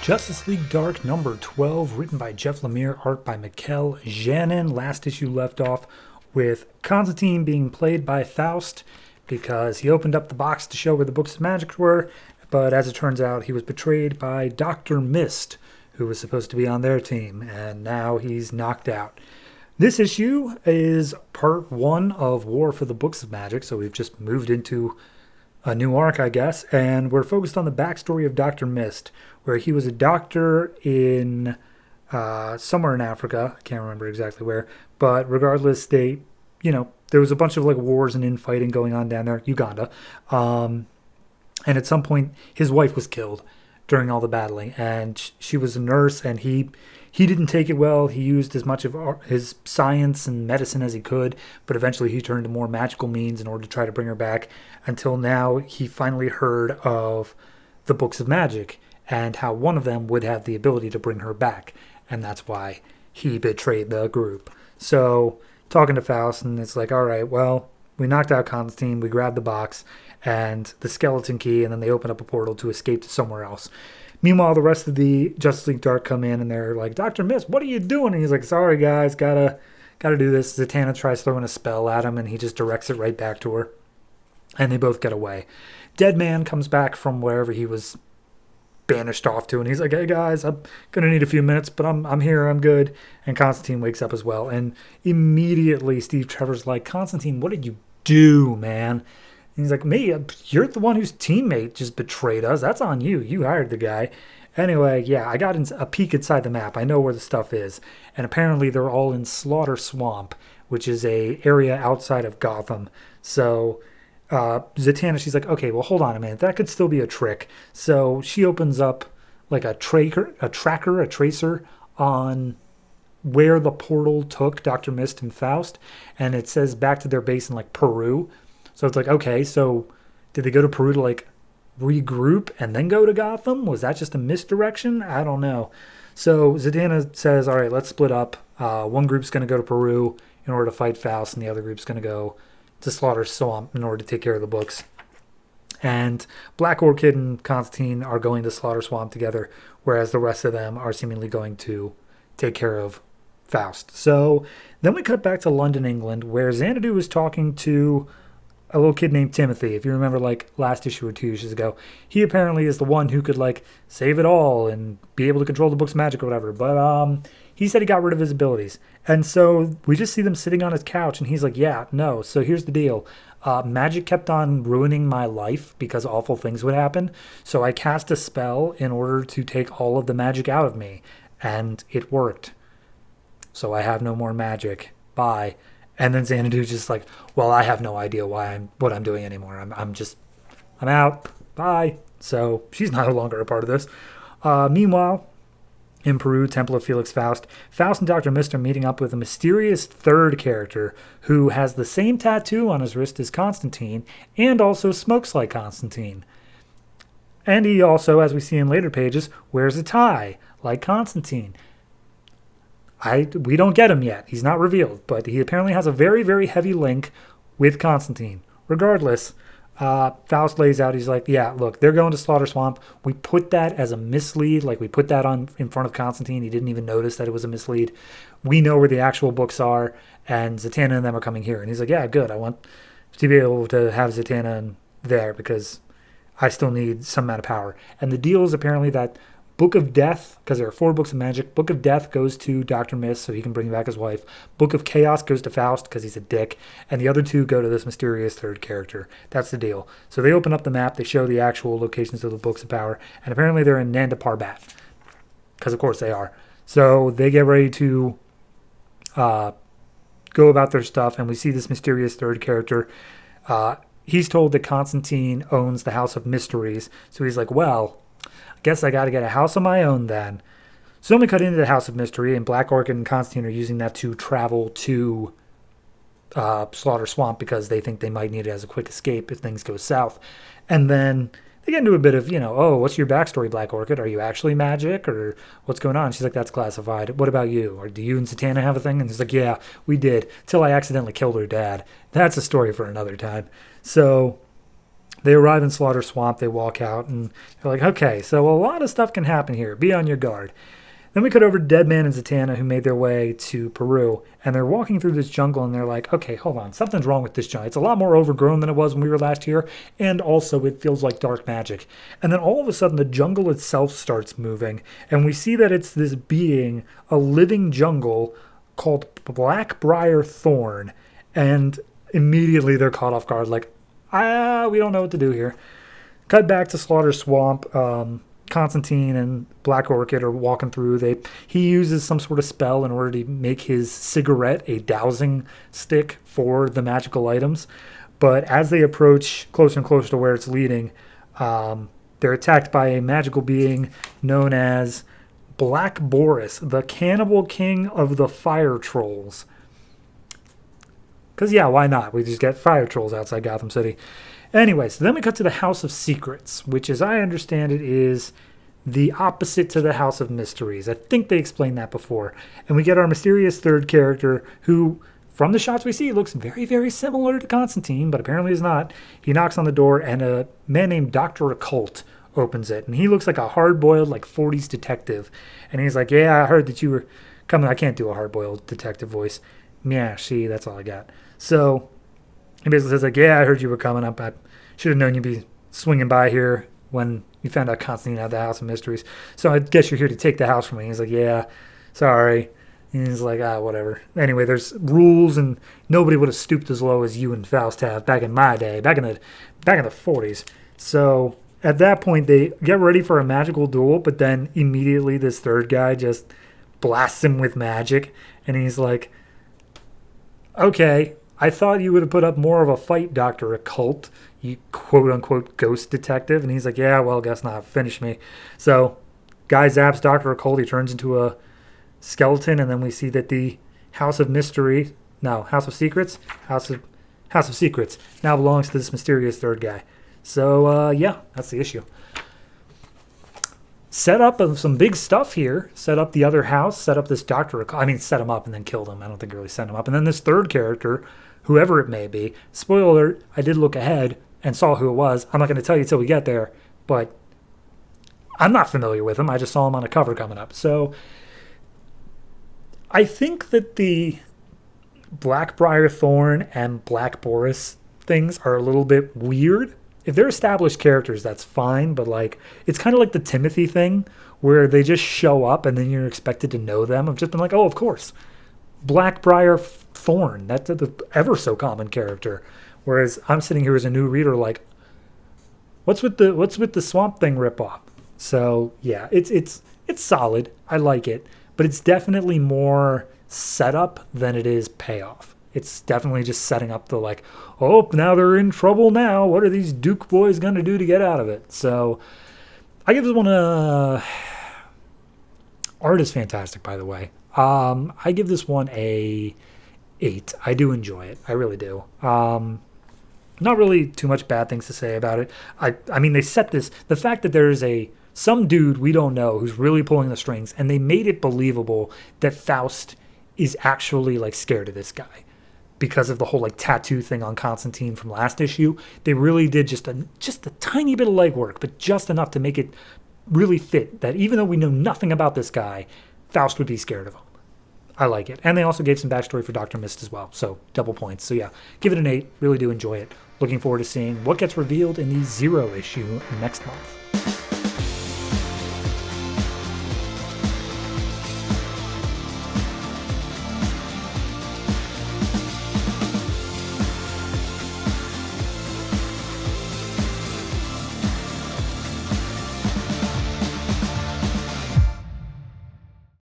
Justice League Dark number 12, written by Jeff Lemire, art by Mikkel Janin. Last issue left off with Constantine being played by Faust because he opened up the box to show where the books of magic were, but as it turns out, he was betrayed by Dr. Mist, who was supposed to be on their team, and now he's knocked out. This issue is part one of War for the Books of Magic, so we've just moved into a new arc, I guess, and we're focused on the backstory of Dr. Mist, where he was a doctor in somewhere in Africa. I can't remember exactly where, but regardless, there was a bunch of like wars and infighting going on down there, Uganda, and at some point his wife was killed during all the battling, and she was a nurse, and he didn't take it well. He used as much of his science and medicine as he could, but eventually he turned to more magical means in order to try to bring her back, until now he finally heard of the books of magic and how one of them would have the ability to bring her back, and that's why he betrayed the group. So, talking to Faust, and it's like, all right, well, we knocked out Constantine, we grabbed the box and the skeleton key, and then they open up a portal to escape to somewhere else. Meanwhile, the rest of the Justice League Dark come in, and they're like, Dr. Mist, what are you doing? And he's like, sorry, guys, gotta do this. Zatanna tries throwing a spell at him, and he just directs it right back to her. And they both get away. Dead Man comes back from wherever he was banished off to, and he's like, hey, guys, I'm gonna need a few minutes, but I'm here, I'm good. And Constantine wakes up as well. And immediately, Steve Trevor's like, Constantine, what did you do, man? And he's like, me? You're the one whose teammate just betrayed us. That's on you. You hired the guy. Anyway, yeah, I got a peek inside the map. I know where the stuff is. And apparently they're all in Slaughter Swamp, which is a area outside of Gotham. So Zatanna, she's like, okay, well, hold on a minute. That could still be a trick. So she opens up like a tracer on where the portal took Dr. Mist and Faust. And it says back to their base in like Peru. So it's like, okay, so did they go to Peru to like regroup and then go to Gotham? Was that just a misdirection? I don't know. So Zatanna says, all right, let's split up. One group's going to go to Peru in order to fight Faust, and the other group's going to go to Slaughter Swamp in order to take care of the books. And Black Orchid and Constantine are going to Slaughter Swamp together, whereas the rest of them are seemingly going to take care of Faust. So then we cut back to London, England, where Xanadu is talking to a little kid named Timothy. If you remember, like, last issue or 2 issues ago, he apparently is the one who could, like, save it all and be able to control the book's magic or whatever. But he said he got rid of his abilities. And so we just see them sitting on his couch, and he's like, yeah, no. So here's the deal. Magic kept on ruining my life because awful things would happen. So I cast a spell in order to take all of the magic out of me. And it worked. So I have no more magic. Bye. And then Xanadu's just like, well, I have no idea what I'm doing anymore. I'm out. Bye. So she's no longer a part of this. Meanwhile, in Peru, Temple of Felix Faust and Dr. Mist are meeting up with a mysterious third character who has the same tattoo on his wrist as Constantine and also smokes like Constantine. And he also, as we see in later pages, wears a tie like Constantine. We don't get him yet. He's not revealed, but he apparently has a very, very heavy link with Constantine. Regardless, Faust lays out, he's like, yeah, look, they're going to Slaughter Swamp. We put that as a mislead, like we put that on in front of Constantine. He didn't even notice that it was a mislead. We know where the actual books are, and Zatanna and them are coming here. And he's like, yeah, good. I want to be able to have Zatanna there because I still need some amount of power. And the deal is apparently that Book of Death, because there are 4 books of magic, Book of Death goes to Dr. Mist so he can bring back his wife. Book of Chaos goes to Faust because he's a dick. And the other 2 go to this mysterious third character. That's the deal. So they open up the map, they show the actual locations of the books of power, and apparently they're in Nanda Parbat. Because of course they are. So they get ready to go about their stuff, and we see this mysterious third character. He's told that Constantine owns the House of Mysteries. So he's like, well, guess I got to get a house of my own then. So then we cut into the House of Mystery, and Black Orchid and Constantine are using that to travel to Slaughter Swamp because they think they might need it as a quick escape if things go south. And then they get into a bit of, oh, what's your backstory, Black Orchid? Are you actually magic, or what's going on? She's like, that's classified. What about you? Or do you and Zatanna have a thing? And he's like, yeah, we did, till I accidentally killed her dad. That's a story for another time. So They arrive in Slaughter Swamp, they walk out, and they're like, okay, so a lot of stuff can happen here. Be on your guard. Then we cut over to Deadman and Zatanna, who made their way to Peru, and they're walking through this jungle, and they're like, okay, hold on, something's wrong with this jungle. It's a lot more overgrown than it was when we were last here, and also it feels like dark magic. And then all of a sudden, the jungle itself starts moving, and we see that it's this being, a living jungle, called Blackbriar Thorn, and immediately they're caught off guard, like, we don't know what to do here. Cut back to Slaughter Swamp. Constantine and Black Orchid are walking through. He uses some sort of spell in order to make his cigarette a dowsing stick for the magical items. But as they approach closer and closer to where it's leading, they're attacked by a magical being known as Black Boris, the cannibal king of the fire trolls. Because, yeah, why not? We just get fire trolls outside Gotham City. Anyway, so then we cut to the House of Secrets, which, as I understand it, is the opposite to the House of Mysteries. I think they explained that before. And we get our mysterious third character who, from the shots we see, looks very, very similar to Constantine, but apparently is not. He knocks on the door, and a man named Dr. Occult opens it. And he looks like a hard-boiled, 40s detective. And he's like, yeah, I heard that you were coming. I can't do a hard-boiled detective voice. Yeah, see, that's all I got. So he basically says, yeah, I heard you were coming up. I should have known you'd be swinging by here when you found out Constantine had the House of Mysteries. So I guess you're here to take the house from me. He's like, yeah, sorry. And he's like, whatever. Anyway, there's rules, and nobody would have stooped as low as you and Faust have back in my day, back in the 40s. So at that point, they get ready for a magical duel, but then immediately this third guy just blasts him with magic, and he's like, okay, I thought you would have put up more of a fight, Dr. Occult, you quote-unquote ghost detective. And he's like, yeah, well, guess not. Finish me. So guy zaps Dr. Occult. He turns into a skeleton, and then we see that the House of Secrets now belongs to this mysterious third guy. So, yeah, that's the issue. Set up some big stuff here. Set up the other house. Set up this Dr. Occult. I mean, set him up and then killed him. I don't think really set him up. And then this third character, whoever it may be. Spoiler alert, I did look ahead and saw who it was. I'm not going to tell you until we get there, but I'm not familiar with him. I just saw him on a cover coming up. So I think that the Blackbriar Thorn and Black Boris things are a little bit weird. If they're established characters, that's fine, but it's kind of like the Timothy thing where they just show up and then you're expected to know them. I've just been like, oh, of course. Blackbriar Thorn, that's the ever so common character. Whereas I'm sitting here as a new reader like, what's with the Swamp Thing ripoff? So yeah, it's solid. I like it, but it's definitely more setup than it is payoff. It's definitely just setting up the oh, now they're in trouble now. What are these Duke boys going to do to get out of it? So I give this one a... Art is fantastic, by the way. I give this one a 8. I do enjoy it. I really do. Not really too much bad things to say about it. I mean, they set this... The fact that there is some dude we don't know who's really pulling the strings, and they made it believable that Faust is actually scared of this guy. Because of the whole tattoo thing on Constantine from last issue, they really did just a tiny bit of legwork, but just enough to make it really fit that even though we know nothing about this guy, Faust would be scared of him. I like it. And they also gave some backstory for Dr. Mist as well, so double points. So yeah, give it an 8. Really do enjoy it. Looking forward to seeing what gets revealed in the 0 issue next month.